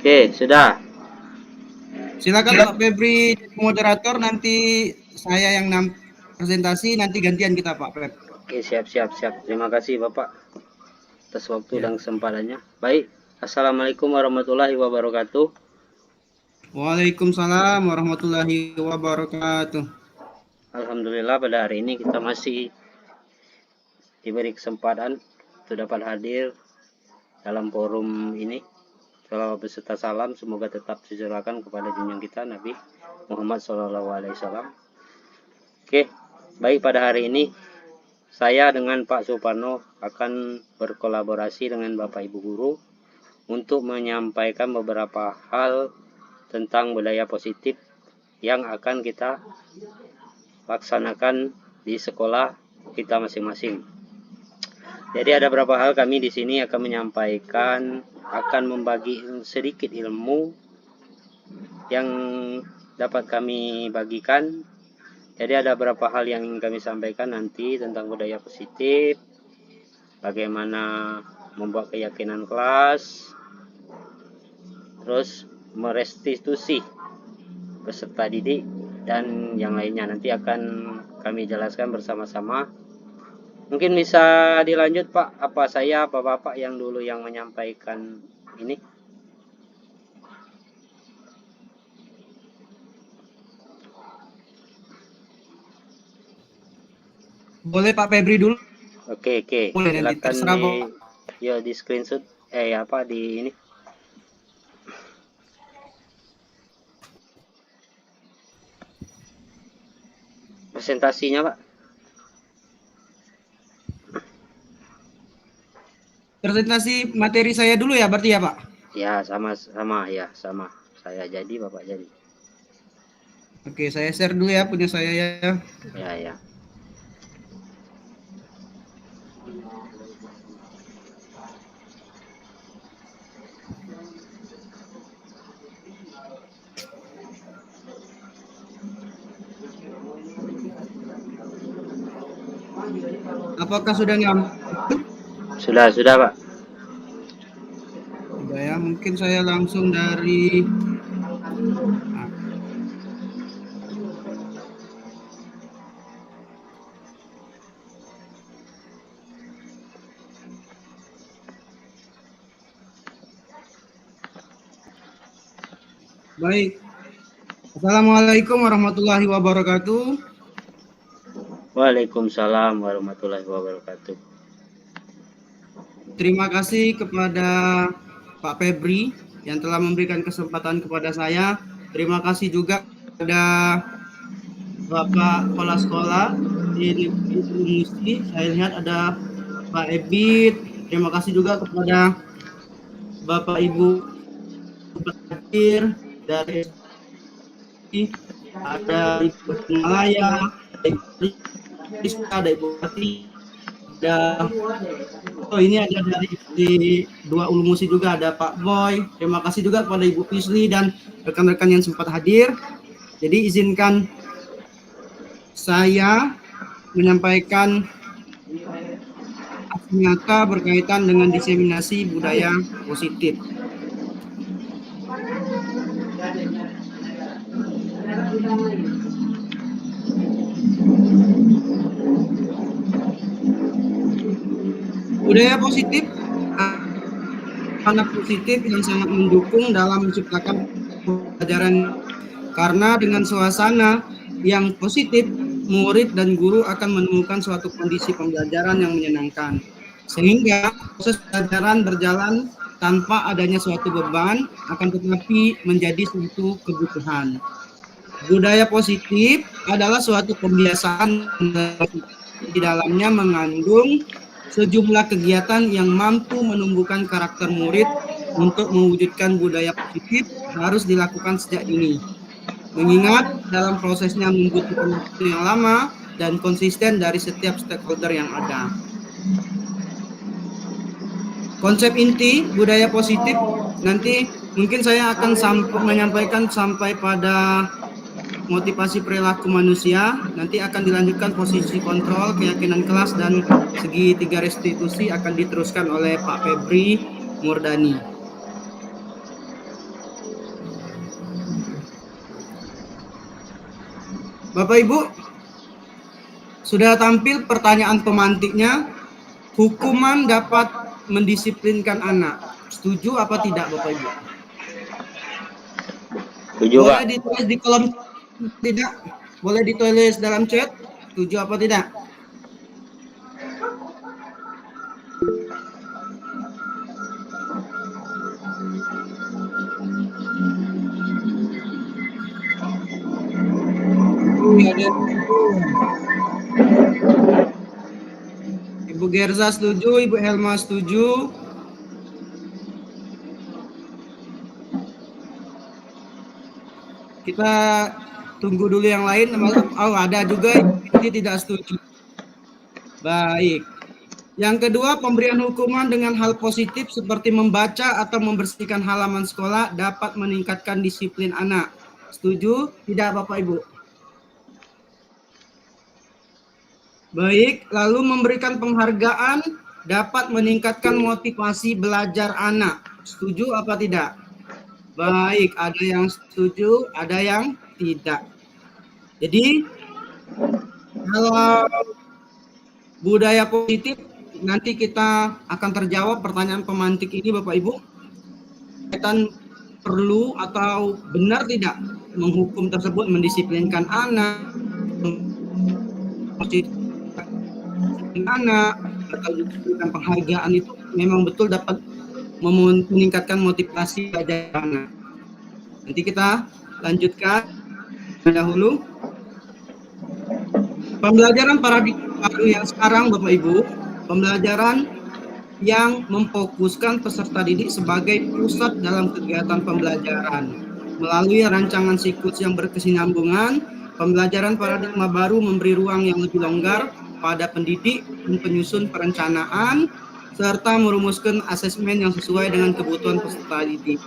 Oke, sudah. Silakan Pak Febri moderator, nanti saya yang presentasi, nanti gantian kita Pak Feb. Oke, siap, siap, siap. Terima kasih Bapak atas waktu Ya. dan kesempatannya. Baik, Assalamualaikum warahmatullahi wabarakatuh. Waalaikumsalam warahmatullahi wabarakatuh. Alhamdulillah pada hari ini kita masih diberi kesempatan untuk dapat hadir dalam forum ini. Salawat beserta salam semoga tetap tercurahkan kepada junjungan kita Nabi Muhammad SAW. Oke, baik, pada hari ini saya dengan Pak Suparno akan berkolaborasi dengan Bapak Ibu Guru untuk menyampaikan beberapa hal tentang budaya positif yang akan kita laksanakan di sekolah kita masing-masing. Jadi ada beberapa hal kami di sini akan menyampaikan, akan membagi sedikit ilmu yang dapat kami bagikan. Jadi ada beberapa hal yang ingin kami sampaikan nanti tentang budaya positif, bagaimana membuat keyakinan kelas, terus merestitusi peserta didik dan yang lainnya. Nanti akan kami jelaskan bersama-sama. Mungkin bisa dilanjut Pak, apa saya apa Bapak yang dulu yang menyampaikan ini? Boleh Pak Febri dulu? Oke, Boleh, nanti silakan terserah di screenshot apa di ini. Presentasinya Pak. presentasi materi saya dulu ya berarti ya Pak? Ya, sama ya, sama. Saya jadi, Bapak jadi. Oke, saya share dulu ya punya saya ya. Ya. Apakah sudah nyampe? Sudah, Pak. Sudah ya, mungkin saya langsung dari Baik. Assalamualaikum warahmatullahi wabarakatuh. Waalaikumsalam warahmatullahi wabarakatuh. Terima kasih kepada Pak Febri yang telah memberikan kesempatan kepada saya. Terima kasih juga kepada Bapak Kepala Sekolah di Musi. Saya lihat ada Pak Ebit. Terima kasih juga kepada Bapak Ibu hadir dari ada Ibu Malaya, ada Ibu Rizka, ada Ibu Pati, ini ada dari dua Ulumusi juga ada Pak Boy. Terima kasih juga kepada Ibu Pisli dan rekan-rekan yang sempat hadir. Jadi izinkan saya menyampaikan aksi nyata berkaitan dengan diseminasi budaya positif. Budaya positif anak positif yang sangat mendukung dalam menciptakan pelajaran, karena dengan suasana yang positif murid dan guru akan menemukan suatu kondisi pembelajaran yang menyenangkan, sehingga proses pelajaran berjalan tanpa adanya suatu beban, akan tetapi menjadi suatu kebutuhan. Budaya positif adalah suatu kebiasaan di dalamnya mengandung sejumlah kegiatan yang mampu menumbuhkan karakter murid. Untuk mewujudkan budaya positif harus dilakukan sejak dini, mengingat dalam prosesnya membutuhkan waktu yang lama dan konsisten dari setiap stakeholder yang ada. Konsep inti budaya positif nanti mungkin saya akan menyampaikan sampai pada motivasi perilaku manusia, nanti akan dilanjutkan posisi kontrol, keyakinan kelas, dan segi tiga restitusi akan diteruskan oleh Pak Febri Murdani. Bapak Ibu, sudah tampil pertanyaan pemantiknya. Hukuman dapat mendisiplinkan anak. Setuju apa tidak, Bapak Ibu? Setuju, Pak. Boleh ditulis di kolom tidak? Boleh ditulis dalam chat. Setuju apa tidak? Ibu Gerza setuju, Ibu Helma setuju. Kita tunggu dulu yang lain. Oh, ada juga yang tidak setuju. Baik. Yang kedua, pemberian hukuman dengan hal positif seperti membaca atau membersihkan halaman sekolah dapat meningkatkan disiplin anak. Setuju? Tidak, Bapak Ibu? Baik, lalu memberikan penghargaan dapat meningkatkan motivasi belajar anak. Setuju apa tidak? Baik, ada yang setuju, ada yang tidak. Jadi, kalau budaya positif, nanti kita akan terjawab pertanyaan pemantik ini, Bapak Ibu. Kaitan perlu atau benar tidak menghukum tersebut mendisiplinkan anak, atau juga penghargaan itu memang betul dapat meningkatkan motivasi belajar anak. Nanti kita lanjutkan dahulu. Pembelajaran paradigma baru yang sekarang, Bapak Ibu, pembelajaran yang memfokuskan peserta didik sebagai pusat dalam kegiatan pembelajaran. Melalui rancangan siklus yang berkesinambungan, pembelajaran paradigma baru memberi ruang yang lebih longgar pada pendidik dan penyusun perencanaan, serta merumuskan asesmen yang sesuai dengan kebutuhan peserta didik.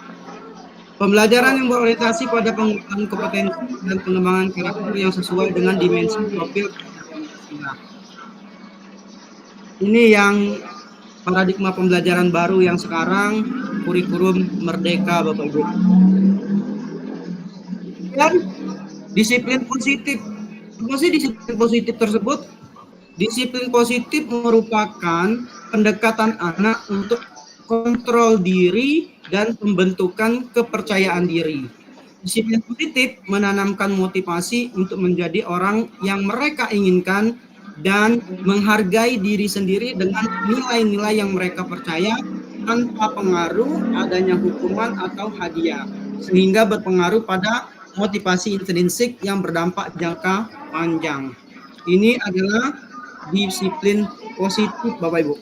Pembelajaran yang berorientasi pada penguatan kompetensi dan pengembangan karakter yang sesuai dengan dimensi profil. Ini yang paradigma pembelajaran baru yang sekarang, kurikulum merdeka, Bapak Ibu. Dan disiplin positif. Apa sih disiplin positif tersebut? Disiplin positif merupakan pendekatan anak untuk kontrol diri dan pembentukan kepercayaan diri. Disiplin positif menanamkan motivasi untuk menjadi orang yang mereka inginkan dan menghargai diri sendiri dengan nilai-nilai yang mereka percaya tanpa pengaruh adanya hukuman atau hadiah, sehingga berpengaruh pada motivasi intrinsik yang berdampak jangka panjang. Ini adalah disiplin positif, Bapak Ibu.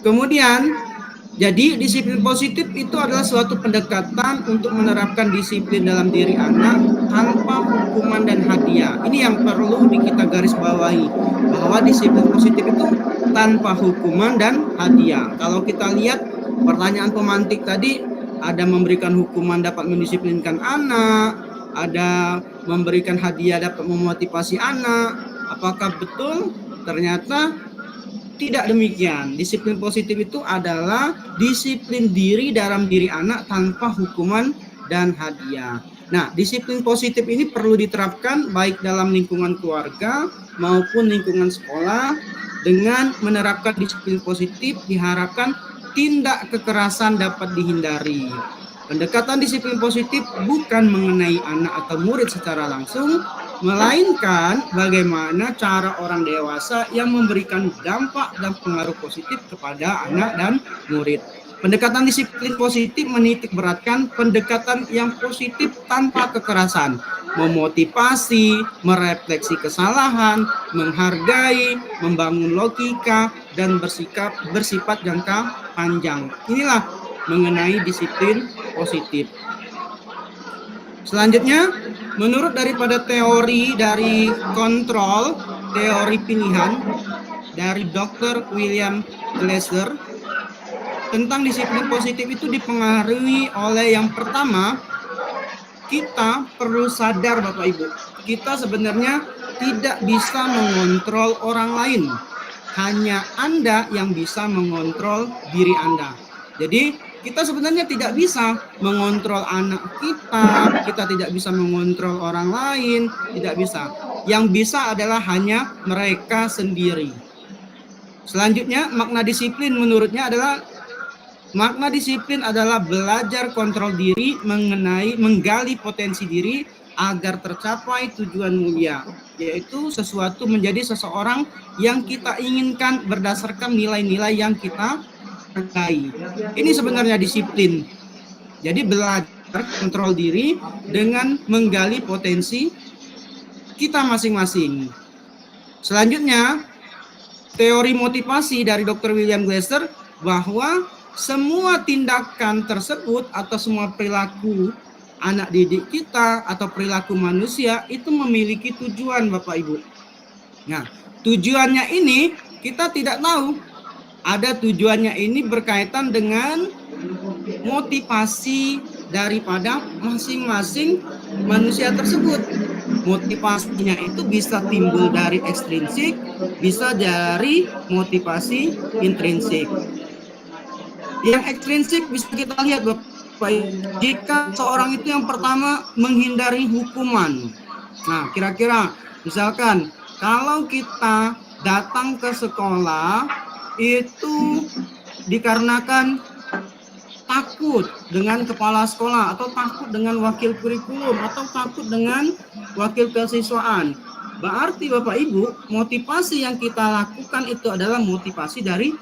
Kemudian, jadi disiplin positif itu adalah suatu pendekatan untuk menerapkan disiplin dalam diri anak tanpa hukuman dan hadiah. Ini yang perlu kita garis bawahi, bahwa disiplin positif itu tanpa hukuman dan hadiah. Kalau kita lihat pertanyaan pemantik tadi, ada memberikan hukuman dapat mendisiplinkan anak, ada memberikan hadiah dapat memotivasi anak. Apakah betul? Ternyata tidak demikian. Disiplin positif itu adalah disiplin diri dalam diri anak tanpa hukuman dan hadiah. Nah, disiplin positif ini perlu diterapkan baik dalam lingkungan keluarga maupun lingkungan sekolah. Dengan menerapkan disiplin positif diharapkan tindak kekerasan dapat dihindari. Pendekatan disiplin positif bukan mengenai anak atau murid secara langsung, melainkan bagaimana cara orang dewasa yang memberikan dampak dan pengaruh positif kepada anak dan murid. Pendekatan disiplin positif menitik beratkan pendekatan yang positif tanpa kekerasan, memotivasi, merefleksi kesalahan, menghargai, membangun logika, dan bersifat jangka panjang. Inilah mengenai disiplin positif. Selanjutnya, menurut daripada teori dari kontrol, teori pilihan dari Dr. William Glasser, tentang disiplin positif itu dipengaruhi oleh yang pertama, kita perlu sadar Bapak Ibu, kita sebenarnya tidak bisa mengontrol orang lain, hanya Anda yang bisa mengontrol diri Anda. Jadi kita sebenarnya tidak bisa mengontrol anak kita tidak bisa mengontrol orang lain, tidak bisa. Yang bisa adalah hanya mereka sendiri. Selanjutnya, makna disiplin menurutnya adalah belajar kontrol diri mengenai menggali potensi diri agar tercapai tujuan mulia, yaitu sesuatu menjadi seseorang yang kita inginkan berdasarkan nilai-nilai yang kita hargai. Ini sebenarnya disiplin. Jadi belajar kontrol diri dengan menggali potensi kita masing-masing. Selanjutnya, teori motivasi dari Dr. William Glasser bahwa semua tindakan tersebut atau semua perilaku anak didik kita atau perilaku manusia itu memiliki tujuan, Bapak Ibu. Nah, tujuannya ini kita tidak tahu. Ada tujuannya ini berkaitan dengan motivasi daripada masing-masing manusia tersebut. Motivasinya itu bisa timbul dari ekstrinsik, bisa dari motivasi intrinsik. Yang ekstrinsik bisa kita lihat, Bapak, jika seorang itu yang pertama menghindari hukuman. Nah, kira-kira misalkan kalau kita datang ke sekolah itu dikarenakan takut dengan kepala sekolah atau takut dengan wakil kurikulum atau takut dengan wakil kesiswaan. Berarti Bapak Ibu, motivasi yang kita lakukan itu adalah motivasi dari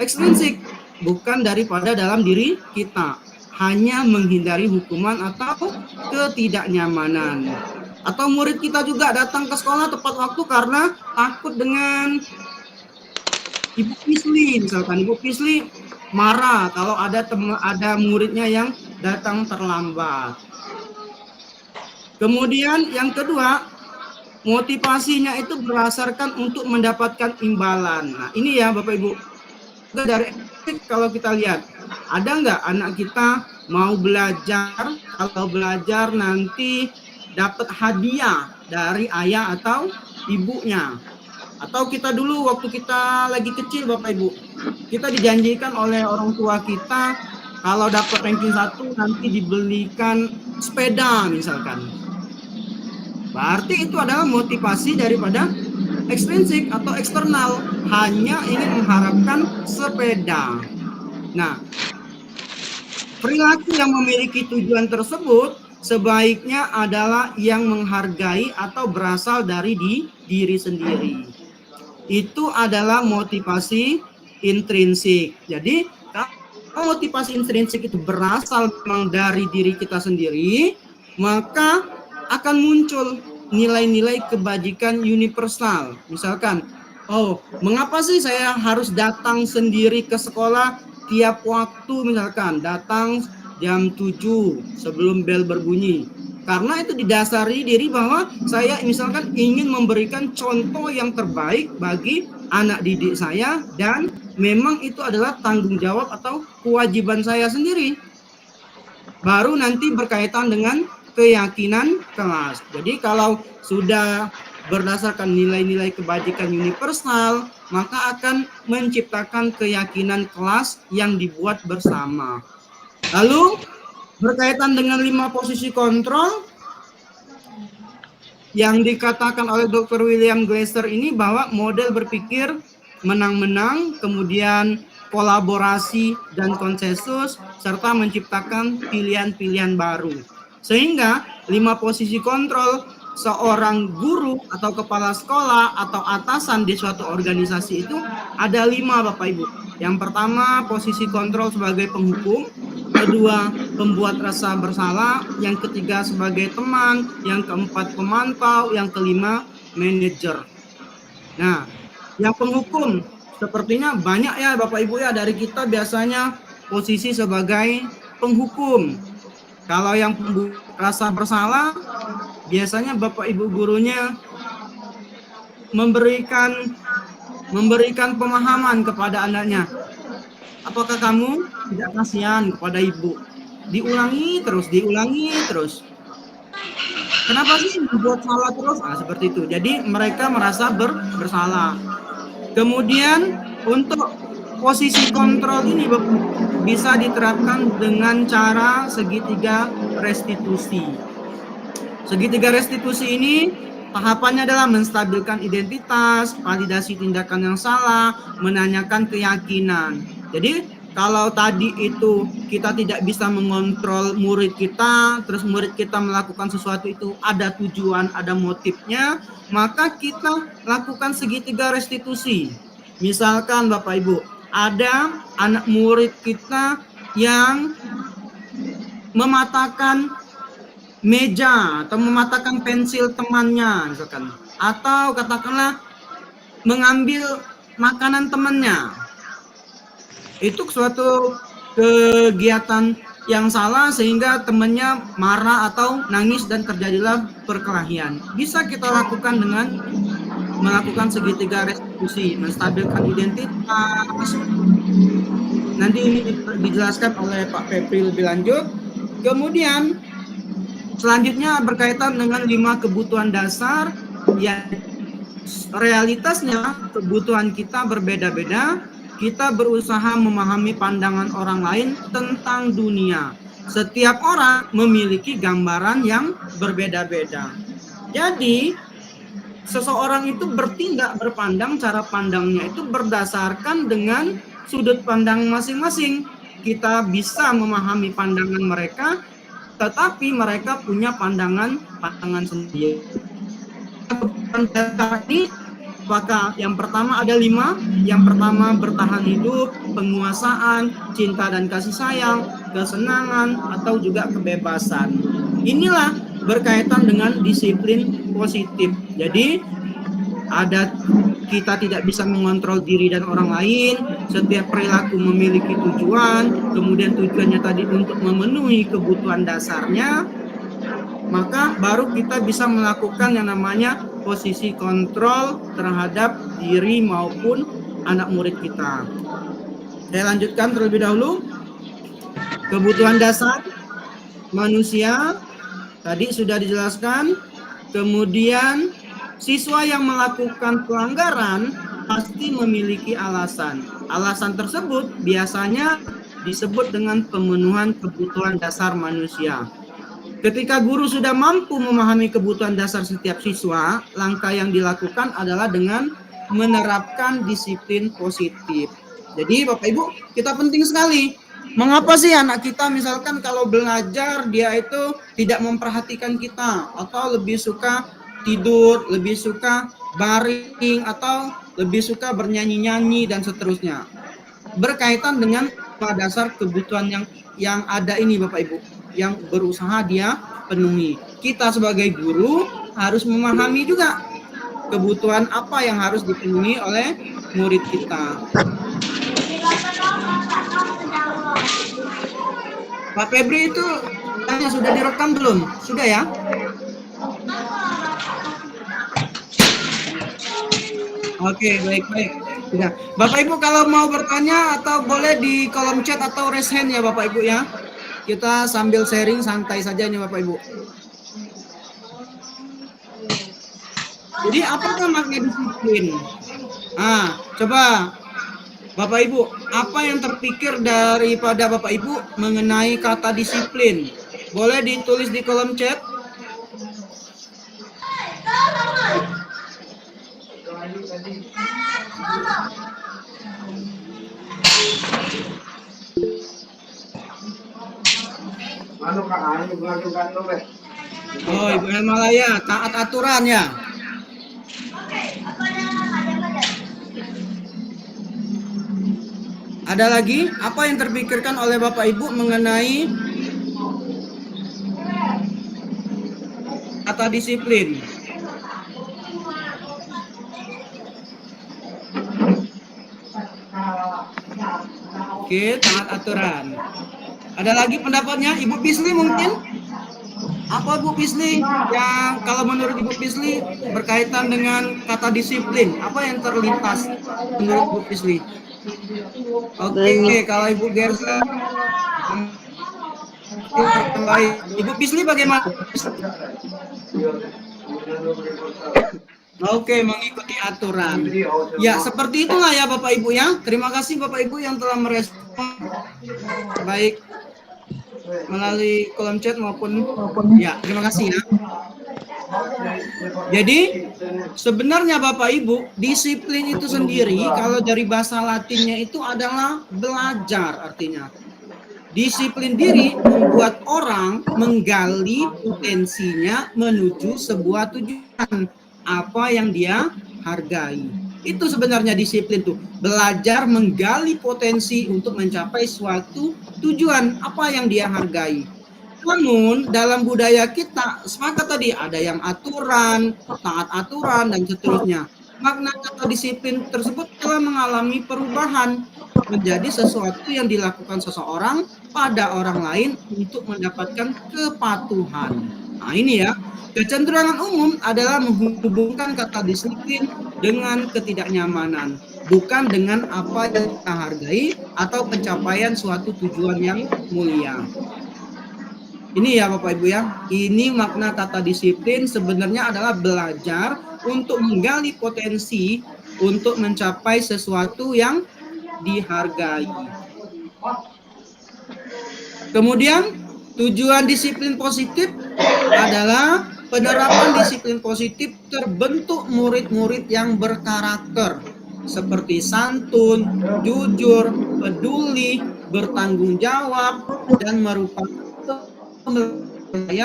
ekstrinsik, bukan daripada dalam diri kita. Hanya menghindari hukuman atau ketidaknyamanan. Atau murid kita juga datang ke sekolah tepat waktu karena takut dengan Ibu Pisli, misalkan Ibu Pisli marah kalau ada muridnya yang datang terlambat. Kemudian yang kedua, motivasinya itu berdasarkan untuk mendapatkan imbalan. Nah, ini ya Bapak Ibu. Dari kalau kita lihat, ada nggak anak kita mau belajar, kalau belajar nanti dapat hadiah dari ayah atau ibunya. Atau kita dulu waktu kita lagi kecil Bapak Ibu, kita dijanjikan oleh orang tua kita kalau dapat ranking 1 nanti dibelikan sepeda misalkan. Berarti itu adalah motivasi daripada ekstrinsik atau eksternal, hanya ingin mengharapkan sepeda. Nah, perilaku yang memiliki tujuan tersebut sebaiknya adalah yang menghargai atau berasal dari diri sendiri. Itu adalah motivasi intrinsik. Jadi, kalau motivasi intrinsik itu berasal memang dari diri kita sendiri, maka akan muncul nilai-nilai kebajikan universal. Misalkan, mengapa sih saya harus datang sendiri ke sekolah tiap waktu, misalkan datang jam 7 sebelum bel berbunyi. Karena itu didasari diri bahwa saya misalkan ingin memberikan contoh yang terbaik bagi anak didik saya dan memang itu adalah tanggung jawab atau kewajiban saya sendiri. Baru nanti berkaitan dengan keyakinan kelas. Jadi kalau sudah berdasarkan nilai-nilai kebajikan universal, maka akan menciptakan keyakinan kelas yang dibuat bersama. Lalu berkaitan dengan 5 posisi kontrol yang dikatakan oleh Dr. William Glasser ini bahwa model berpikir menang-menang, kemudian kolaborasi dan konsensus, serta menciptakan pilihan-pilihan baru. Sehingga 5 posisi kontrol seorang guru atau kepala sekolah atau atasan di suatu organisasi itu ada 5 Bapak Ibu. Yang pertama posisi kontrol sebagai penghukum, kedua pembuat rasa bersalah, yang ketiga sebagai teman, yang keempat pemantau, yang kelima manajer. Nah, yang penghukum sepertinya banyak ya Bapak Ibu ya, dari kita biasanya posisi sebagai penghukum. Kalau yang pembuat rasa bersalah biasanya Bapak Ibu gurunya memberikan pemahaman kepada anaknya. Apakah kamu tidak kasihan kepada ibu? Diulangi terus. Kenapa sih membuat salah terus? Seperti itu. Jadi mereka merasa bersalah. Kemudian untuk posisi kontrol ini, Bapak, bisa diterapkan dengan cara segitiga restitusi. Segitiga restitusi ini tahapannya adalah menstabilkan identitas, validasi tindakan yang salah, menanyakan keyakinan. Jadi kalau tadi itu kita tidak bisa mengontrol murid kita, terus murid kita melakukan sesuatu itu ada tujuan, ada motifnya, maka kita lakukan segitiga restitusi. Misalkan Bapak Ibu, ada anak murid kita yang mematahkan meja atau mematahkan pensil temannya misalkan, atau katakanlah mengambil makanan temannya. Itu suatu kegiatan yang salah sehingga temannya marah atau nangis dan terjadilah perkelahian. Bisa kita lakukan dengan melakukan segitiga restitusi, menstabilkan identitas. Nanti ini dijelaskan oleh Pak Febri lebih lanjut. Kemudian selanjutnya berkaitan dengan 5 kebutuhan dasar yang realitasnya kebutuhan kita berbeda-beda. Kita berusaha memahami pandangan orang lain tentang dunia. Setiap orang memiliki gambaran yang berbeda-beda. Jadi seseorang itu bertindak, berpandang, cara pandangnya itu berdasarkan dengan sudut pandang masing-masing. Kita bisa memahami pandangan mereka, tetapi mereka punya pandangan sendiri. Ini apakah yang pertama ada 5? Yang pertama bertahan hidup, penguasaan, cinta dan kasih sayang, kesenangan, atau juga kebebasan. Inilah berkaitan dengan disiplin positif. Jadi ada kita tidak bisa mengontrol diri dan orang lain, setiap perilaku memiliki tujuan, kemudian tujuannya tadi untuk memenuhi kebutuhan dasarnya, maka baru kita bisa melakukan yang namanya posisi kontrol terhadap diri maupun anak murid kita. Saya lanjutkan terlebih dahulu. Kebutuhan dasar manusia tadi sudah dijelaskan. Kemudian siswa yang melakukan pelanggaran pasti memiliki alasan. Alasan tersebut biasanya disebut dengan pemenuhan kebutuhan dasar manusia. Ketika guru sudah mampu memahami kebutuhan dasar setiap siswa, langkah yang dilakukan adalah dengan menerapkan disiplin positif. Jadi Bapak Ibu, kita penting sekali. Mengapa sih anak kita misalkan kalau belajar dia itu tidak memperhatikan kita, atau lebih suka tidur, lebih suka baring, atau lebih suka bernyanyi-nyanyi dan seterusnya. Berkaitan dengan dasar kebutuhan yang ada ini Bapak Ibu, yang berusaha dia penuhi. Kita sebagai guru harus memahami juga kebutuhan apa yang harus dipenuhi oleh murid kita. Pak Febri itu sudah direkam belum? Sudah ya? Oke, baik-baik. Sudah. Bapak Ibu kalau mau bertanya atau boleh di kolom chat atau raise hand ya Bapak Ibu ya. Kita sambil sharing santai saja nih Bapak Ibu. Jadi apakah makna disiplin? Coba Bapak Ibu, apa yang terpikir daripada Bapak Ibu mengenai kata disiplin? Boleh ditulis di kolom chat. Oh, Ibu Helmalaya, taat aturan ya. Ada lagi? Apa yang terpikirkan oleh Bapak Ibu mengenai kata disiplin? Oke, taat aturan. Ada lagi pendapatnya? Ibu Pisli mungkin? Apa Bu Pisli yang kalau menurut Ibu Pisli berkaitan dengan kata disiplin? Apa yang terlintas menurut Bu Pisli? Oke, kalau Ibu Gersa baik. Ibu Pisli bagaimana? Oke, mengikuti aturan. Ya, seperti itulah ya Bapak Ibu ya. Terima kasih Bapak Ibu yang telah merespon baik melalui kolom chat maupun ya, terima kasih ya. Jadi sebenarnya Bapak Ibu, disiplin itu sendiri kalau dari bahasa Latinnya itu adalah belajar artinya. Disiplin diri membuat orang menggali potensinya menuju sebuah tujuan apa yang dia hargai. Itu sebenarnya disiplin tuh, belajar menggali potensi untuk mencapai suatu tujuan apa yang dia hargai. Namun dalam budaya kita sepakat tadi ada yang aturan, taat aturan dan seterusnya. Makna kata disiplin tersebut telah mengalami perubahan menjadi sesuatu yang dilakukan seseorang pada orang lain untuk mendapatkan kepatuhan. Nah, ini ya. Kecenderungan umum adalah menghubungkan kata disiplin dengan ketidaknyamanan, bukan dengan apa yang kita hargai atau pencapaian suatu tujuan yang mulia. Ini ya Bapak Ibu ya, ini makna kata disiplin sebenarnya adalah belajar untuk menggali potensi untuk mencapai sesuatu yang dihargai. Kemudian tujuan disiplin positif adalah penerapan disiplin positif terbentuk murid-murid yang berkarakter seperti santun, jujur, peduli, bertanggung jawab, dan merupakan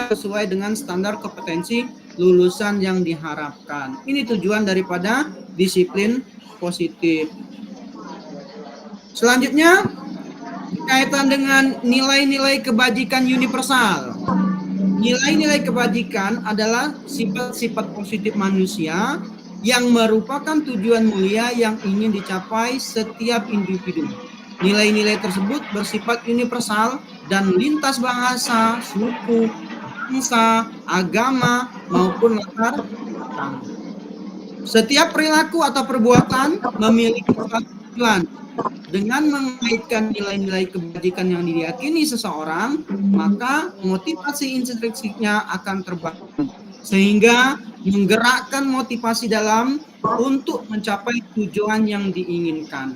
sesuai dengan standar kompetensi lulusan yang diharapkan. Ini tujuan daripada disiplin positif. Selanjutnya berkaitan dengan nilai-nilai kebajikan universal. Nilai-nilai kebajikan adalah sifat-sifat positif manusia yang merupakan tujuan mulia yang ingin dicapai setiap individu. Nilai-nilai tersebut bersifat universal dan lintas bahasa, suku, bangsa, agama, maupun latar belakang. Setiap perilaku atau perbuatan memiliki tujuan. Dengan mengaitkan nilai-nilai kebajikan yang diyakini seseorang, maka motivasi intrinsiknya akan terbangun, sehingga menggerakkan motivasi dalam untuk mencapai tujuan yang diinginkan.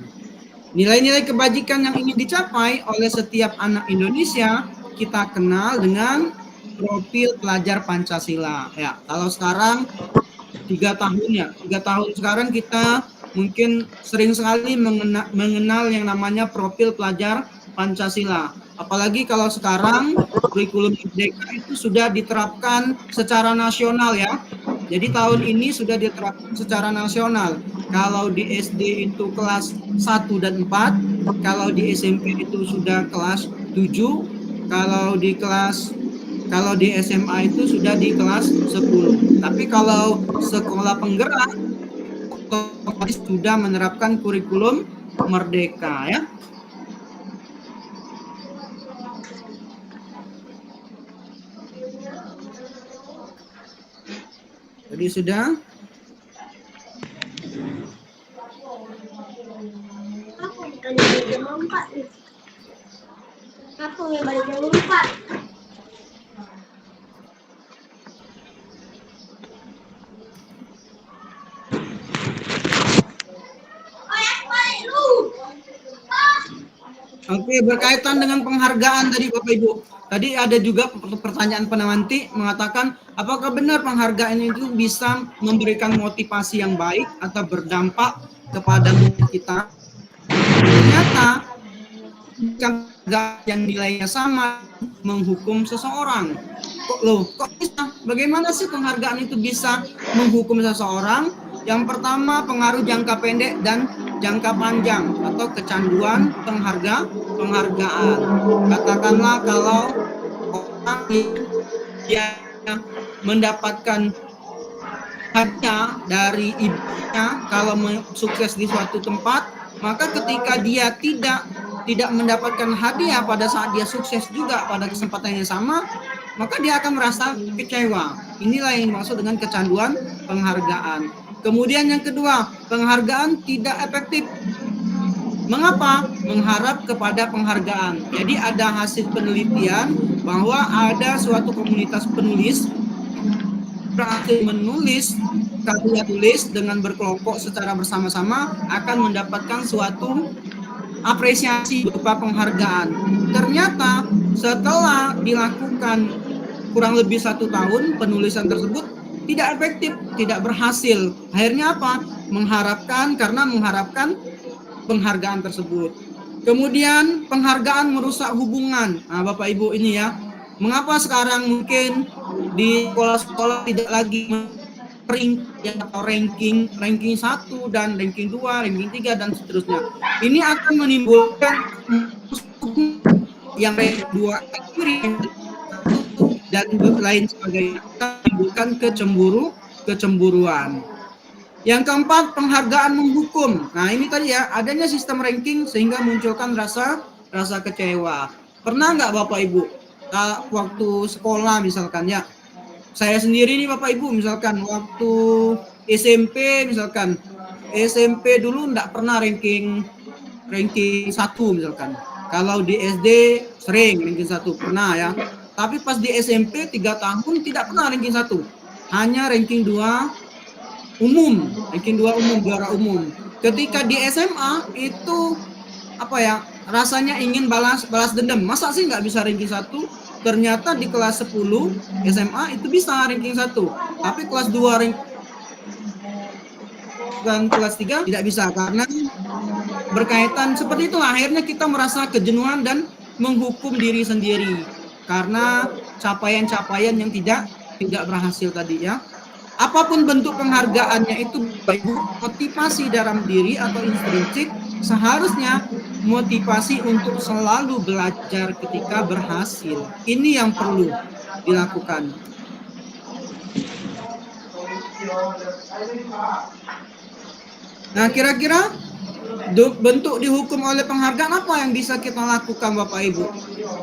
Nilai-nilai kebajikan yang ingin dicapai oleh setiap anak Indonesia kita kenal dengan profil pelajar Pancasila. Ya, kalau sekarang 3 tahun ya, 3 tahun sekarang kita mungkin sering sekali mengenal yang namanya profil pelajar Pancasila. Apalagi kalau sekarang kurikulum merdeka itu sudah diterapkan secara nasional ya. Jadi tahun ini sudah diterapkan secara nasional. Kalau di SD itu kelas 1 dan 4, kalau di SMP itu sudah kelas 7, kalau di SMA itu sudah di kelas 10. Tapi kalau sekolah penggerak otomatis sudah menerapkan kurikulum merdeka ya. Jadi sudah. Aku yang balik jam 4. Oke, berkaitan dengan penghargaan tadi Bapak Ibu. Tadi ada juga pertanyaan penanti mengatakan apakah benar penghargaan itu bisa memberikan motivasi yang baik atau berdampak kepada kita? Ternyata yang nilainya sama menghukum seseorang. Kok bisa? Bagaimana sih penghargaan itu bisa menghukum seseorang? Yang pertama, pengaruh jangka pendek dan jangka panjang atau kecanduan penghargaan. Katakanlah kalau orang yang mendapatkan hadiah dari ibunya kalau sukses di suatu tempat, maka ketika dia tidak mendapatkan hadiah pada saat dia sukses juga pada kesempatan yang sama, maka dia akan merasa kecewa. Inilah yang dimaksud dengan kecanduan penghargaan. Kemudian yang kedua, penghargaan tidak efektif. Mengapa? Mengharap kepada penghargaan. Jadi ada hasil penelitian bahwa ada suatu komunitas penulis berhasil menulis karya tulis dengan berkelompok secara bersama-sama akan mendapatkan suatu apresiasi berupa penghargaan. Ternyata setelah dilakukan kurang lebih 1 tahun, penulisan tersebut tidak efektif, tidak berhasil. Akhirnya apa? Mengharapkan penghargaan tersebut. Kemudian penghargaan merusak hubungan. Nah, Bapak Ibu ini ya. Mengapa sekarang mungkin di sekolah-sekolah tidak lagi ranking 1 dan ranking 2, ranking 3 dan seterusnya. Ini akan menimbulkan yang ranking 2 dan lain sebagainya, menimbulkan kecemburuan. Yang keempat, penghargaan menghukum. Nah, ini tadi ya, adanya sistem ranking sehingga munculkan rasa kecewa. Pernah nggak Bapak Ibu waktu sekolah misalkan ya, saya sendiri nih Bapak Ibu misalkan waktu SMP misalkan, SMP dulu nggak pernah ranking 1 misalkan. Kalau di SD sering ranking 1 pernah ya. Tapi pas di SMP 3 tahun tidak pernah ranking 1. Hanya ranking 2 umum, ranking 2 umum, juara umum. Ketika di SMA itu apa ya, rasanya ingin balas dendam. Masa sih nggak bisa ranking 1? Ternyata di kelas 10 SMA itu bisa ranking 1. Tapi kelas 2 dan kelas 3 tidak bisa karena berkaitan seperti itu. Akhirnya kita merasa kejenuhan dan menghukum diri sendiri karena capaian-capaian yang tidak berhasil tadi ya. Apapun bentuk penghargaannya itu baik motivasi dalam diri atau intrinsik, seharusnya motivasi untuk selalu belajar ketika berhasil. Ini yang perlu dilakukan. Nah, kira-kira bentuk dihukum oleh penghargaan apa yang bisa kita lakukan Bapak Ibu?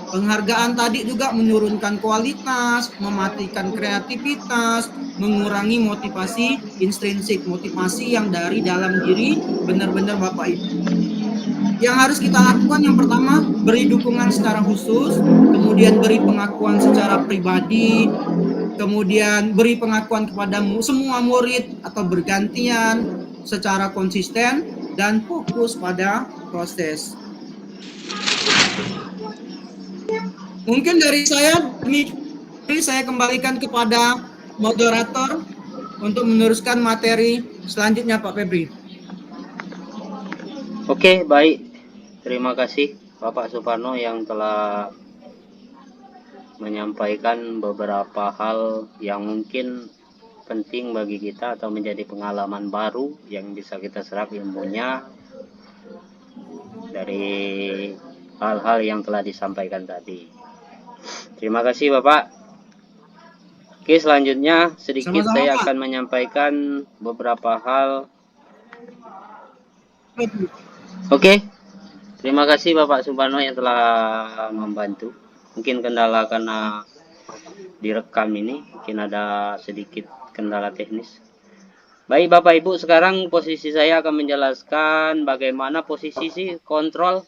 Penghargaan tadi juga menurunkan kualitas, mematikan kreativitas, mengurangi motivasi intrinsik, motivasi yang dari dalam diri benar-benar Bapak Ibu. Yang harus kita lakukan yang pertama, beri dukungan secara khusus, kemudian beri pengakuan secara pribadi, kemudian beri pengakuan kepada semua murid atau bergantian secara konsisten dan fokus pada proses. Mungkin dari saya kembalikan kepada moderator untuk meneruskan materi selanjutnya Pak Febri. Oke, baik. Terima kasih Bapak Suparno yang telah menyampaikan beberapa hal yang mungkin penting bagi kita atau menjadi pengalaman baru yang bisa kita serap ilmunya dari hal-hal yang telah disampaikan tadi. Terima kasih Bapak. Oke, selanjutnya sedikit Sama-sama, saya Pak. akan menyampaikan beberapa hal. Oke, terima kasih Bapak Suparno yang telah membantu. Mungkin kendala karena direkam ini, mungkin ada sedikit kendala teknis. Baik Bapak Ibu, sekarang posisi saya akan menjelaskan bagaimana posisi kontrol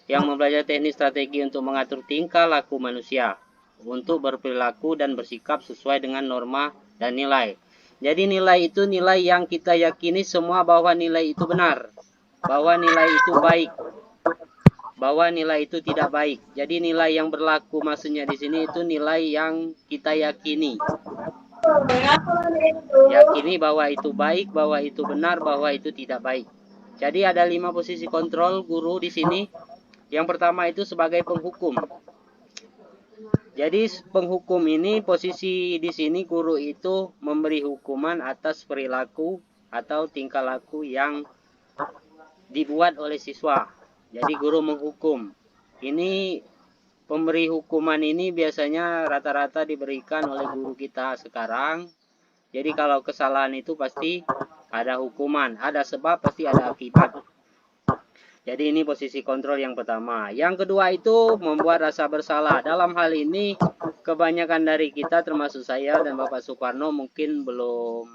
yang mempelajari teknik strategi untuk mengatur tingkah laku manusia untuk berperilaku dan bersikap sesuai dengan norma dan nilai. Jadi nilai itu nilai yang kita yakini semua bahwa nilai itu benar, bahwa nilai itu baik, bahwa nilai itu tidak baik. Jadi nilai yang berlaku maksudnya di sini itu nilai yang kita yakini. Yakini bahwa itu baik, bahwa itu benar, bahwa itu tidak baik. Jadi ada 5 posisi kontrol guru di sini. Yang pertama itu sebagai penghukum. Jadi penghukum ini posisi di sini guru itu memberi hukuman atas perilaku atau tingkah laku yang dibuat oleh siswa. Jadi guru menghukum. Ini pemberi hukuman ini biasanya rata-rata diberikan oleh guru kita sekarang. Jadi kalau kesalahan itu pasti ada hukuman, ada sebab pasti ada akibat. Jadi ini posisi kontrol yang pertama. Yang kedua itu membuat rasa bersalah. Dalam hal ini kebanyakan dari kita termasuk saya dan Bapak Suparno mungkin belum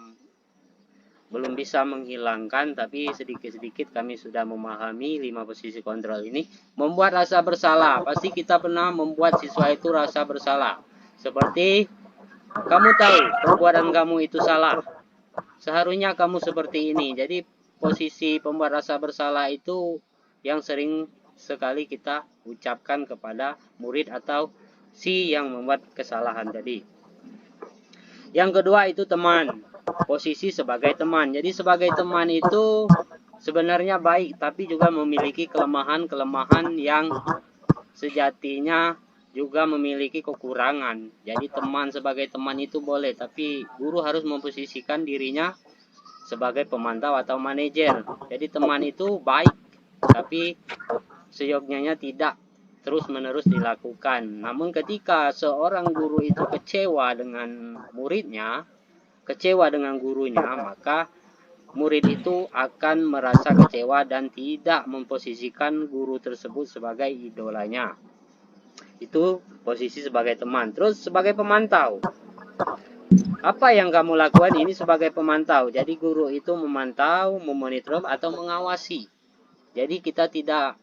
bisa menghilangkan, tapi sedikit-sedikit kami sudah memahami 5 posisi kontrol ini. Membuat rasa bersalah. Pasti kita pernah membuat siswa itu rasa bersalah. Seperti kamu tahu perbuatan kamu itu salah. seharusnya kamu seperti ini. Jadi posisi pembuat rasa bersalah itu yang sering sekali kita ucapkan kepada murid atau si yang membuat kesalahan tadi. Yang kedua itu teman, posisi sebagai teman. Jadi sebagai teman itu sebenarnya baik, tapi juga memiliki kelemahan-kelemahan yang sejatinya juga memiliki kekurangan. Jadi teman sebagai teman itu boleh, tapi guru harus memposisikan dirinya sebagai pemantau atau manajer. Jadi teman itu baik, tapi seyogyanya tidak terus-menerus dilakukan. Namun ketika seorang guru itu kecewa dengan muridnya, kecewa dengan gurunya, maka murid itu akan merasa kecewa dan tidak memposisikan guru tersebut sebagai idolanya. Itu posisi sebagai teman. Terus sebagai pemantau, apa yang kamu lakukan ini sebagai pemantau? Jadi guru itu memantau, memonitor atau mengawasi. Jadi kita tidak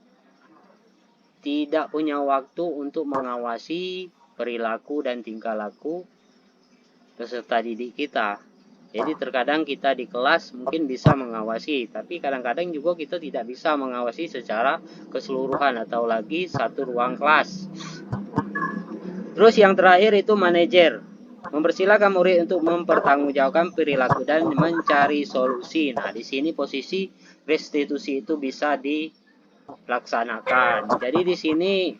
punya waktu untuk mengawasi perilaku dan tingkah laku peserta didik kita. Jadi terkadang kita di kelas mungkin bisa mengawasi, tapi kadang-kadang juga kita tidak bisa mengawasi secara keseluruhan atau lagi satu ruang kelas. Terus yang terakhir itu manajer. Mempersilahkan murid untuk mempertanggungjawabkan perilaku dan mencari solusi. Nah, di sini posisi restitusi itu bisa dilaksanakan. Jadi di sini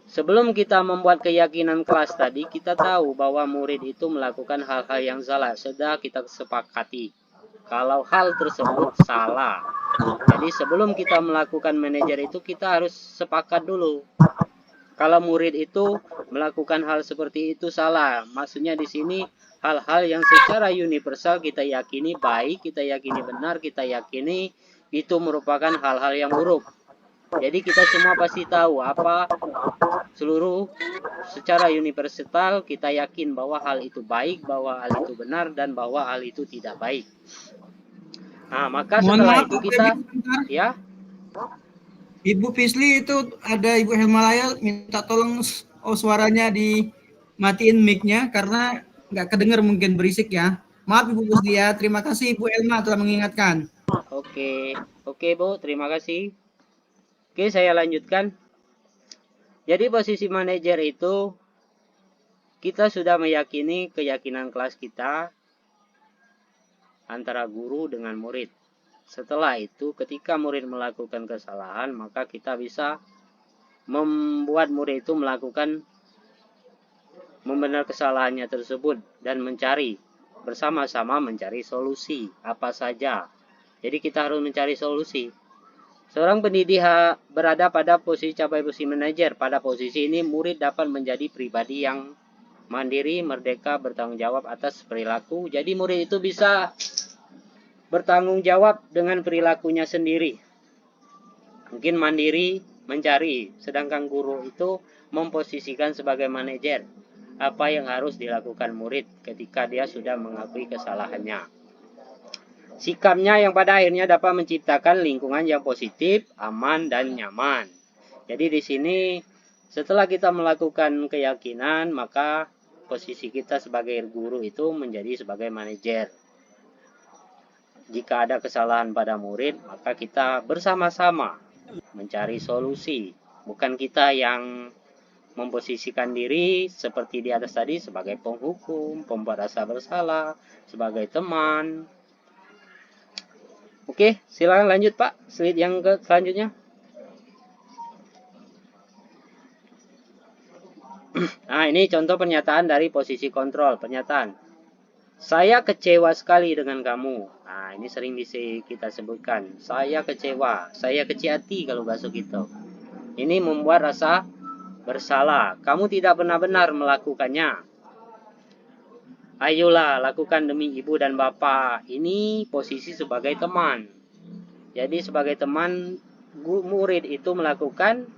sebelum kita membuat keyakinan kelas tadi, kita tahu bahwa murid itu melakukan hal-hal yang salah. Sudah kita sepakati kalau hal tersebut salah. Jadi sebelum kita melakukan manajer itu, kita harus sepakat dulu kalau murid itu melakukan hal seperti itu salah. Maksudnya di sini hal-hal yang secara universal kita yakini baik, kita yakini benar, kita yakini itu merupakan hal-hal yang buruk. Jadi kita semua pasti tahu apa seluruh secara universal kita yakin bahwa hal itu baik, bahwa hal itu benar, dan bahwa hal itu tidak baik. Nah, maka Mohon setelah maaf, itu Pak kita Feby, ya. Ibu Pisli itu ada Ibu Helmalaya minta tolong suaranya dimatiin mic-nya karena nggak kedengar, mungkin berisik ya. Maaf Ibu Pisli ya. Terima kasih Ibu Elma telah mengingatkan. Oke Bu, terima kasih. Oke, saya lanjutkan. Jadi posisi manajer itu kita sudah meyakini keyakinan kelas kita antara guru dengan murid. Setelah itu, ketika murid melakukan kesalahan, maka kita bisa membuat murid itu membenar kesalahannya tersebut dan bersama-sama mencari solusi apa saja. Jadi kita harus mencari solusi. Seorang pendidik berada pada posisi capai posisi manajer. Pada posisi ini murid dapat menjadi pribadi yang mandiri, merdeka, bertanggung jawab atas perilaku. Jadi murid itu bisa bertanggung jawab dengan perilakunya sendiri. Mungkin mandiri mencari, sedangkan guru itu memposisikan sebagai manajer apa yang harus dilakukan murid ketika dia sudah mengakui kesalahannya. Sikapnya yang pada akhirnya dapat menciptakan lingkungan yang positif, aman, dan nyaman. Jadi di sini setelah kita melakukan keyakinan, maka posisi kita sebagai guru itu menjadi sebagai manajer. Jika ada kesalahan pada murid, maka kita bersama-sama mencari solusi. Bukan kita yang memposisikan diri seperti di atas tadi sebagai penghukum, pembuat rasa bersalah, sebagai teman. Oke, silakan lanjut Pak. Slide yang selanjutnya. Nah, ini contoh pernyataan dari posisi kontrol. Pernyataan. Saya kecewa sekali dengan kamu. Nah, ini sering bisa kita sebutkan. Saya kecewa. Saya kecil hati kalau bahasa gitu. Ini membuat rasa bersalah. Kamu tidak benar-benar melakukannya. Ayolah, lakukan demi ibu dan bapak. Ini posisi sebagai teman. Jadi sebagai teman, murid itu melakukan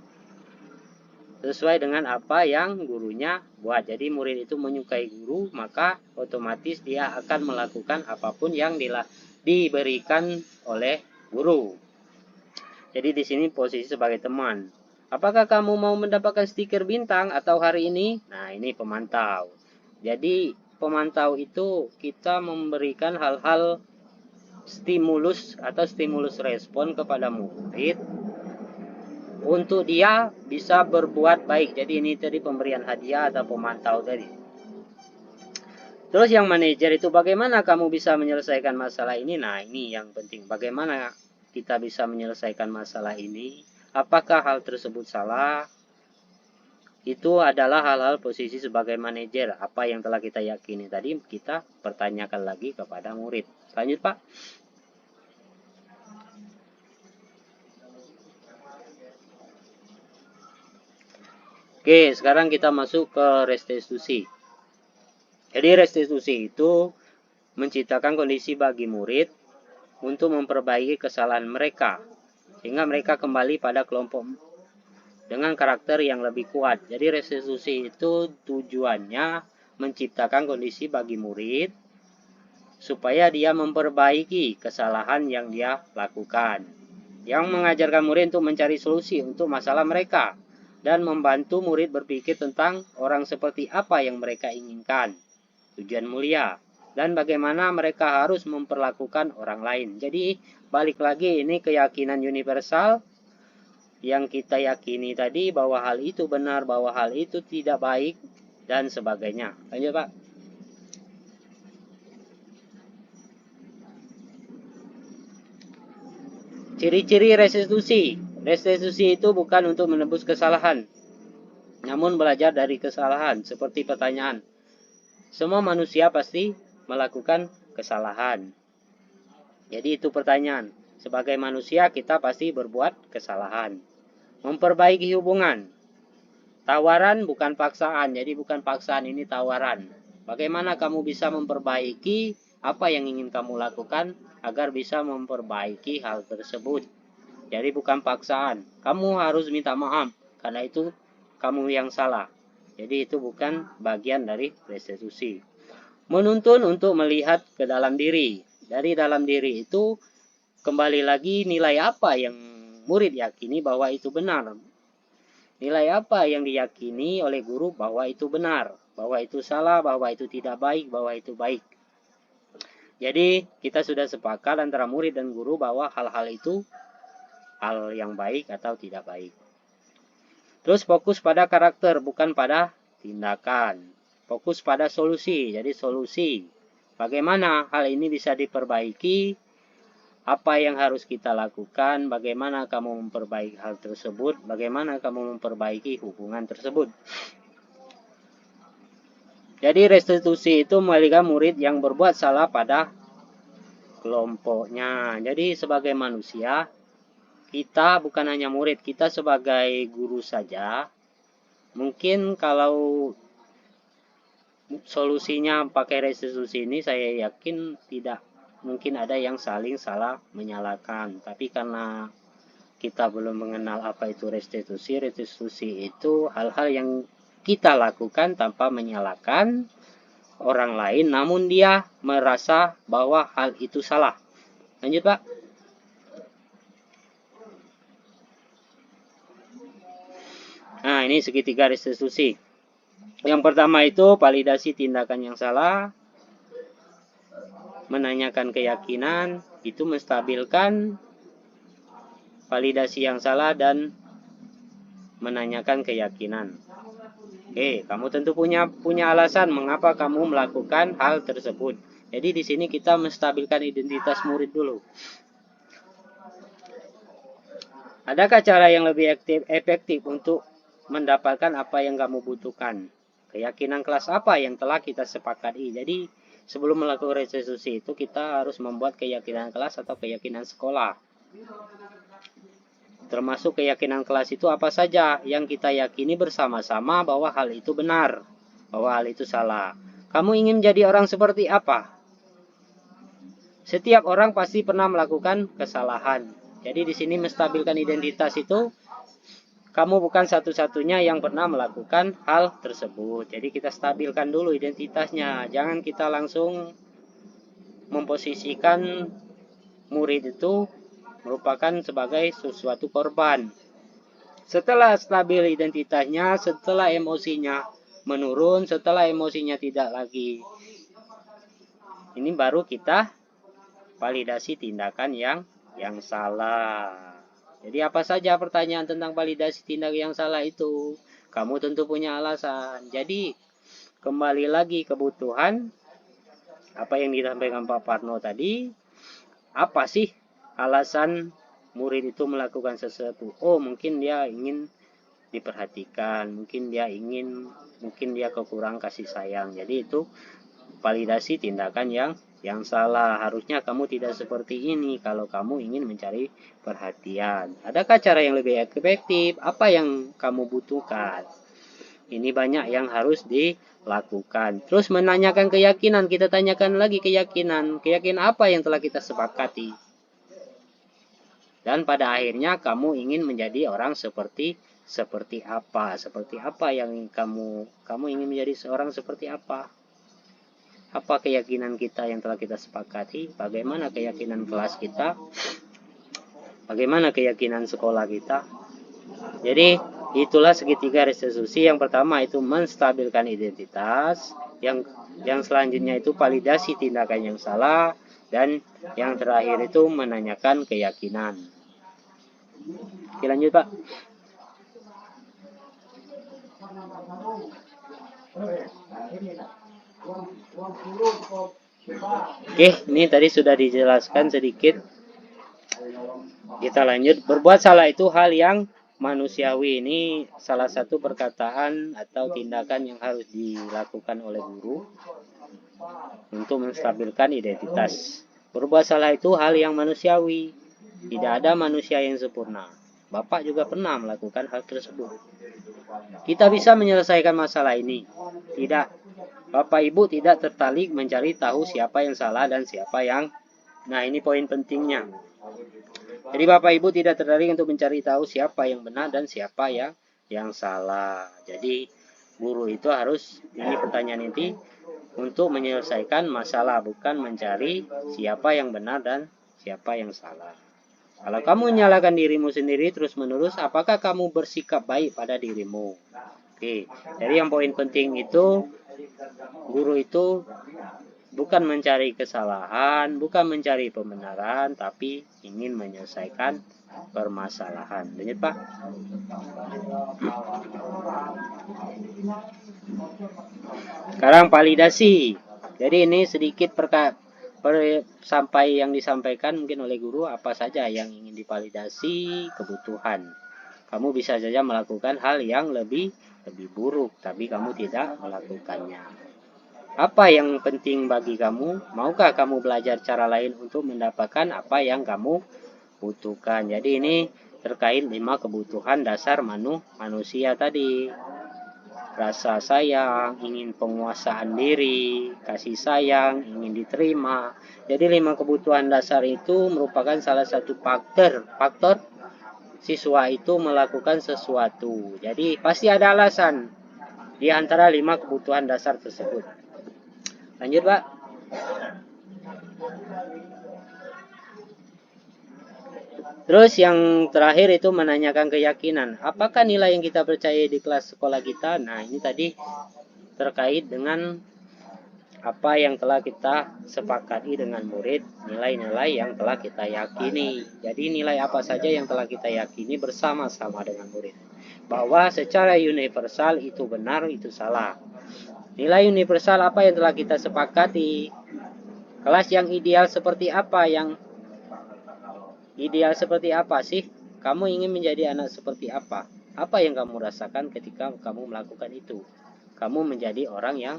sesuai dengan apa yang gurunya buat. Jadi murid itu menyukai guru, maka otomatis dia akan melakukan apapun yang diberikan oleh guru. Jadi di sini posisi sebagai teman. Apakah kamu mau mendapatkan stiker bintang atau hari ini? Nah, ini pemantau. Jadi pemantau itu kita memberikan hal-hal stimulus atau stimulus respon kepada murid untuk dia bisa berbuat baik. Jadi ini tadi pemberian hadiah atau pemantau tadi. Terus yang manajer itu bagaimana kamu bisa menyelesaikan masalah ini? Nah, ini yang penting. Bagaimana kita bisa menyelesaikan masalah ini? Apakah hal tersebut salah? Itu adalah hal-hal posisi sebagai manajer. Apa yang telah kita yakini tadi kita pertanyakan lagi kepada murid. Lanjut, Pak. Oke, sekarang kita masuk ke restitusi. Jadi restitusi itu menciptakan kondisi bagi murid untuk memperbaiki kesalahan mereka, sehingga mereka kembali pada kelompok dengan karakter yang lebih kuat. Jadi restitusi itu tujuannya menciptakan kondisi bagi murid supaya dia memperbaiki kesalahan yang dia lakukan. Yang mengajarkan murid untuk mencari solusi untuk masalah mereka dan membantu murid berpikir tentang orang seperti apa yang mereka inginkan. Tujuan mulia dan bagaimana mereka harus memperlakukan orang lain. Jadi balik lagi ini keyakinan universal yang kita yakini tadi bahwa hal itu benar, bahwa hal itu tidak baik dan sebagainya. Lanjut, Pak. Ciri-ciri restitusi. Restitusi itu bukan untuk menebus kesalahan, namun belajar dari kesalahan. Seperti pertanyaan, semua manusia pasti melakukan kesalahan. Jadi itu pertanyaan. Sebagai manusia kita pasti berbuat kesalahan. Memperbaiki hubungan. Tawaran bukan paksaan. Jadi bukan paksaan, ini tawaran. Bagaimana kamu bisa memperbaiki apa yang ingin kamu lakukan agar bisa memperbaiki hal tersebut. Jadi bukan paksaan. Kamu harus minta maaf karena itu kamu yang salah. Jadi itu bukan bagian dari restitusi. Menuntun untuk melihat ke dalam diri. Dari dalam diri itu kembali lagi nilai apa yang murid yakini bahwa itu benar. Nilai apa yang diyakini oleh guru bahwa itu benar. Bahwa itu salah, bahwa itu tidak baik, bahwa itu baik. Jadi kita sudah sepakat antara murid dan guru bahwa hal-hal itu hal yang baik atau tidak baik. Terus fokus pada karakter, bukan pada tindakan. Fokus pada solusi, jadi solusi. Bagaimana hal ini bisa diperbaiki, apa yang harus kita lakukan, bagaimana kamu memperbaiki hal tersebut, bagaimana kamu memperbaiki hubungan tersebut. Jadi restitusi itu mengalihkan murid yang berbuat salah pada kelompoknya. Jadi sebagai manusia, kita bukan hanya murid, kita sebagai guru saja. Mungkin kalau solusinya pakai restitusi ini, saya yakin tidak mungkin ada yang saling salah menyalahkan. Tapi karena kita belum mengenal apa itu restitusi, restitusi itu hal-hal yang kita lakukan tanpa menyalahkan orang lain, namun dia merasa bahwa hal itu salah. Lanjut, Pak. Nah, ini segitiga restitusi. Yang pertama itu validasi tindakan yang salah, menanyakan keyakinan, itu menstabilkan validasi yang salah dan menanyakan keyakinan. Oke, kamu tentu punya alasan mengapa kamu melakukan hal tersebut. Jadi di sini kita menstabilkan identitas murid dulu. Adakah cara yang lebih efektif untuk mendapatkan apa yang kamu butuhkan? Keyakinan kelas apa yang telah kita sepakati? Jadi sebelum melakukan restitusi itu kita harus membuat keyakinan kelas atau keyakinan sekolah. Termasuk keyakinan kelas itu apa saja yang kita yakini bersama-sama bahwa hal itu benar, bahwa hal itu salah. Kamu ingin menjadi orang seperti apa? Setiap orang pasti pernah melakukan kesalahan. Jadi di sini menstabilkan identitas itu, kamu bukan satu-satunya yang pernah melakukan hal tersebut. Jadi kita stabilkan dulu identitasnya. Jangan kita langsung memposisikan murid itu merupakan sebagai sesuatu korban. Setelah stabil identitasnya, setelah emosinya menurun, setelah emosinya tidak lagi Ini baru kita validasi tindakan yang salah. Jadi apa saja pertanyaan tentang validasi tindakan yang salah itu? Kamu tentu punya alasan. Jadi kembali lagi kebutuhan apa yang disampaikan Pak Parno tadi. Apa sih alasan murid itu melakukan sesuatu? Oh, mungkin dia ingin diperhatikan, mungkin dia kekurang kasih sayang. Jadi itu validasi tindakan yang salah. Harusnya kamu tidak seperti ini kalau kamu ingin mencari perhatian. Adakah cara yang lebih efektif? Apa yang kamu butuhkan? Ini banyak yang harus dilakukan. Terus menanyakan keyakinan. Kita tanyakan lagi keyakinan. Keyakinan apa yang telah kita sepakati? Dan pada akhirnya kamu ingin menjadi orang seperti apa? Seperti apa yang kamu ingin menjadi seorang seperti apa? Apa keyakinan kita yang telah kita sepakati? Bagaimana keyakinan kelas kita? Bagaimana keyakinan sekolah kita? Jadi itulah segitiga restitusi. Yang pertama itu menstabilkan identitas. Yang selanjutnya itu validasi tindakan yang salah. Dan yang terakhir itu menanyakan keyakinan. Oke, lanjut Pak. Oke, ini tadi sudah dijelaskan sedikit. Kita lanjut. Berbuat salah itu hal yang manusiawi. Ini salah satu perkataan atau tindakan yang harus dilakukan oleh guru untuk menstabilkan identitas. Berbuat salah itu hal yang manusiawi. Tidak ada manusia yang sempurna. Bapak juga pernah melakukan hal tersebut. Kita bisa menyelesaikan masalah ini. Tidak. Bapak Ibu tidak tertarik mencari tahu siapa yang salah dan siapa yang... Nah, ini poin pentingnya. Jadi Bapak Ibu tidak tertarik untuk mencari tahu siapa yang benar dan siapa yang salah. Jadi guru itu harus, ini pertanyaan inti, untuk menyelesaikan masalah, bukan mencari siapa yang benar dan siapa yang salah. Kalau kamu menyalahkan dirimu sendiri terus-menerus, apakah kamu bersikap baik pada dirimu? Oke, jadi yang poin penting itu, guru itu bukan mencari kesalahan, bukan mencari pembenaran, tapi ingin menyelesaikan permasalahan. Lanjut Pak. Sekarang validasi. Jadi ini sedikit sampai yang disampaikan mungkin oleh guru apa saja yang ingin divalidasi kebutuhan. Kamu bisa saja melakukan hal yang lebih buruk, tapi kamu tidak melakukannya. Apa yang penting bagi kamu? Maukah kamu belajar cara lain untuk mendapatkan apa yang kamu butuhkan? Jadi ini terkait 5 kebutuhan dasar manusia tadi. Rasa sayang, ingin penguasaan diri, kasih sayang, ingin diterima. Jadi 5 kebutuhan dasar itu merupakan salah satu faktor siswa itu melakukan sesuatu. Jadi pasti ada alasan di antara 5 kebutuhan dasar tersebut. Lanjut Pak. Terus yang terakhir itu menanyakan keyakinan. Apakah nilai yang kita percaya di kelas sekolah kita? Nah, ini tadi terkait dengan apa yang telah kita sepakati dengan murid, nilai-nilai yang telah kita yakini. Jadi nilai apa saja yang telah kita yakini bersama-sama dengan murid. Bahwa secara universal itu benar, itu salah. Nilai universal apa yang telah kita sepakati? Kelas yang ideal seperti apa? Yang ideal seperti apa sih? Kamu ingin menjadi anak seperti apa? Apa yang kamu rasakan ketika kamu melakukan itu? Kamu menjadi orang yang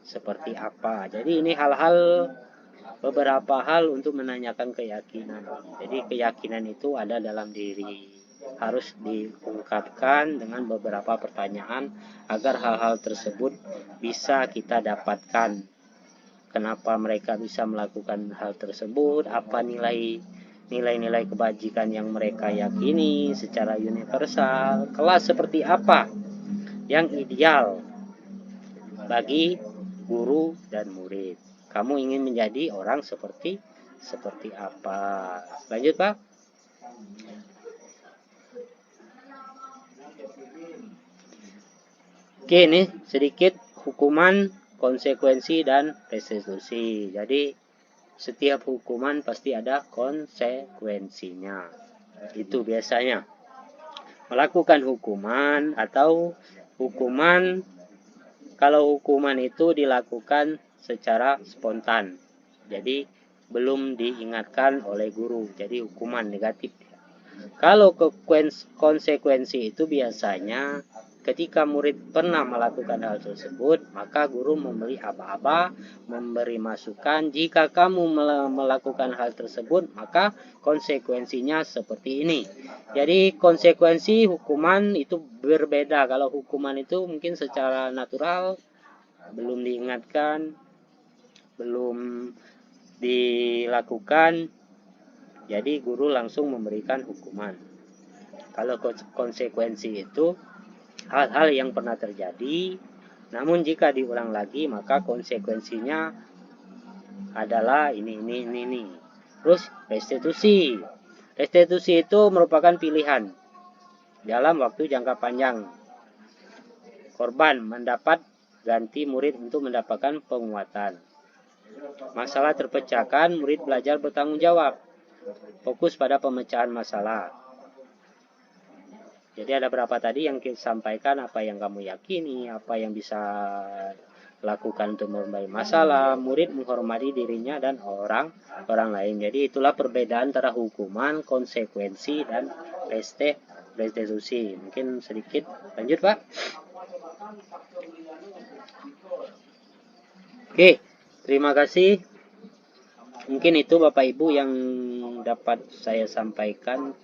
seperti apa? Jadi ini beberapa hal untuk menanyakan keyakinan. Jadi keyakinan itu ada dalam diri. Harus diungkapkan dengan beberapa pertanyaan agar hal-hal tersebut bisa kita dapatkan. Kenapa mereka bisa melakukan hal tersebut? Apa nilai-nilai kebajikan yang mereka yakini secara universal? Kelas seperti apa yang ideal bagi guru dan murid? Kamu ingin menjadi orang seperti apa? Lanjut Pak. Oke, ini sedikit hukuman konsekuensi dan restitusi. Jadi setiap hukuman pasti ada konsekuensinya. Itu biasanya. Melakukan hukuman atau hukuman, kalau hukuman itu dilakukan secara spontan. Jadi belum diingatkan oleh guru. Jadi hukuman negatif. Kalau konsekuensi itu biasanya ketika murid pernah melakukan hal tersebut, maka guru memberi aba-aba, memberi masukan. Jika kamu melakukan hal tersebut, maka konsekuensinya seperti ini. Jadi konsekuensi hukuman itu berbeda. Kalau hukuman itu mungkin secara natural, belum diingatkan, belum dilakukan, jadi guru langsung memberikan hukuman. Kalau konsekuensi itu hal-hal yang pernah terjadi, namun jika diulang lagi maka konsekuensinya adalah ini. Terus restitusi. Restitusi itu merupakan pilihan dalam waktu jangka panjang. Korban mendapat ganti murid untuk mendapatkan penguatan. Masalah terpecahkan, murid belajar bertanggung jawab. Fokus pada pemecahan masalah. Jadi ada berapa tadi yang kita sampaikan, apa yang kamu yakini, apa yang bisa lakukan untuk memperbaiki masalah, murid menghormati dirinya dan orang lain. Jadi itulah perbedaan antara hukuman, konsekuensi, dan restitusi. Mungkin sedikit lanjut, Pak. Oke, terima kasih. Mungkin itu Bapak Ibu yang dapat saya sampaikan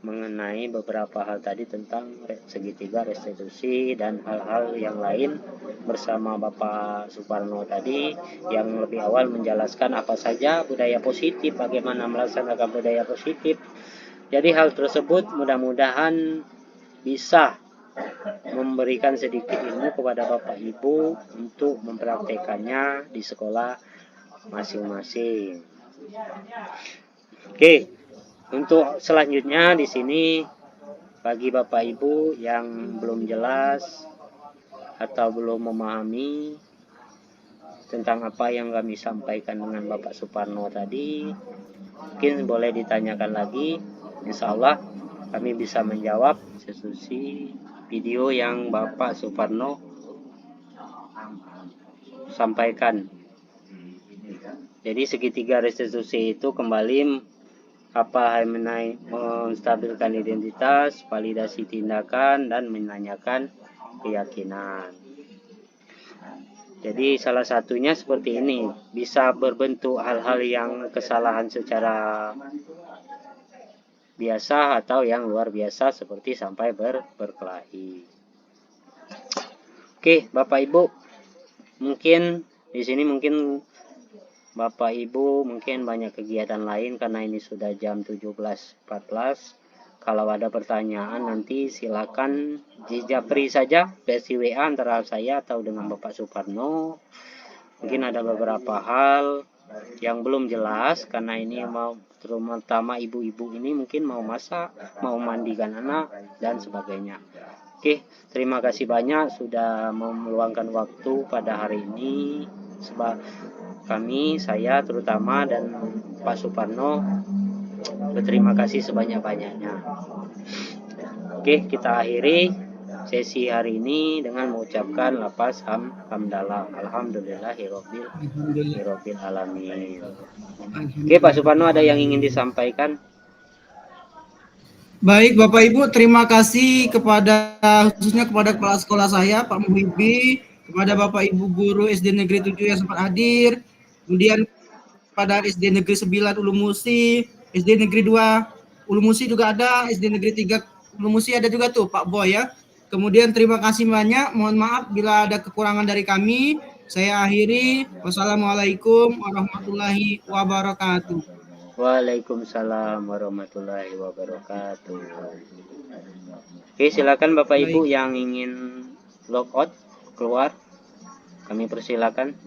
mengenai beberapa hal tadi tentang segitiga, restitusi, dan hal-hal yang lain bersama Bapak Suparno tadi, yang lebih awal menjelaskan apa saja budaya positif, bagaimana melaksanakan budaya positif. Jadi hal tersebut mudah-mudahan bisa memberikan sedikit ilmu kepada Bapak Ibu untuk mempraktekannya di sekolah masing-masing. Oke, untuk selanjutnya di sini bagi Bapak Ibu yang belum jelas atau belum memahami tentang apa yang kami sampaikan dengan Bapak Suparno tadi, mungkin boleh ditanyakan lagi. Insya Allah kami bisa menjawab sesuai video yang Bapak Suparno sampaikan. Jadi segitiga restitusi itu kembali apa menstabilkan identitas, validasi tindakan, dan menanyakan keyakinan. Jadi salah satunya seperti ini, bisa berbentuk hal-hal yang kesalahan secara biasa atau yang luar biasa seperti sampai berkelahi. Oke, Bapak Ibu, mungkin di sini mungkin Bapak Ibu mungkin banyak kegiatan lain karena ini sudah jam 17.14. Kalau ada pertanyaan nanti silakan japri saja versi WA antara saya atau dengan Bapak Suparno. Mungkin ada beberapa hal yang belum jelas karena ini terutama ibu-ibu ini mungkin mau masak, mau mandikan anak dan sebagainya. Oke, terima kasih banyak sudah meluangkan waktu pada hari ini. Saya terutama dan Pak Suparno berterima kasih sebanyak-banyaknya. Oke, kita akhiri sesi hari ini dengan mengucapkan lafaz hamdalah, alhamdulillahirabbil alamin. Oke, Pak Suparno, ada yang ingin disampaikan? Baik, Bapak Ibu, terima kasih khususnya kepada kepala sekolah saya, Pak Muhibbi, kepada Bapak Ibu guru SD Negeri 7 yang sempat hadir, kemudian pada SD Negeri 9 Ulu Musi, SD Negeri 2 Ulu Musi juga ada, SD Negeri 3 Ulu Musi ada juga tuh Pak Boy ya. Kemudian terima kasih banyak, mohon maaf bila ada kekurangan dari kami. Saya akhiri, wassalamualaikum warahmatullahi wabarakatuh. Waalaikumsalam warahmatullahi wabarakatuh. Oke, silakan Bapak Ibu yang ingin log out keluar, kami persilakan.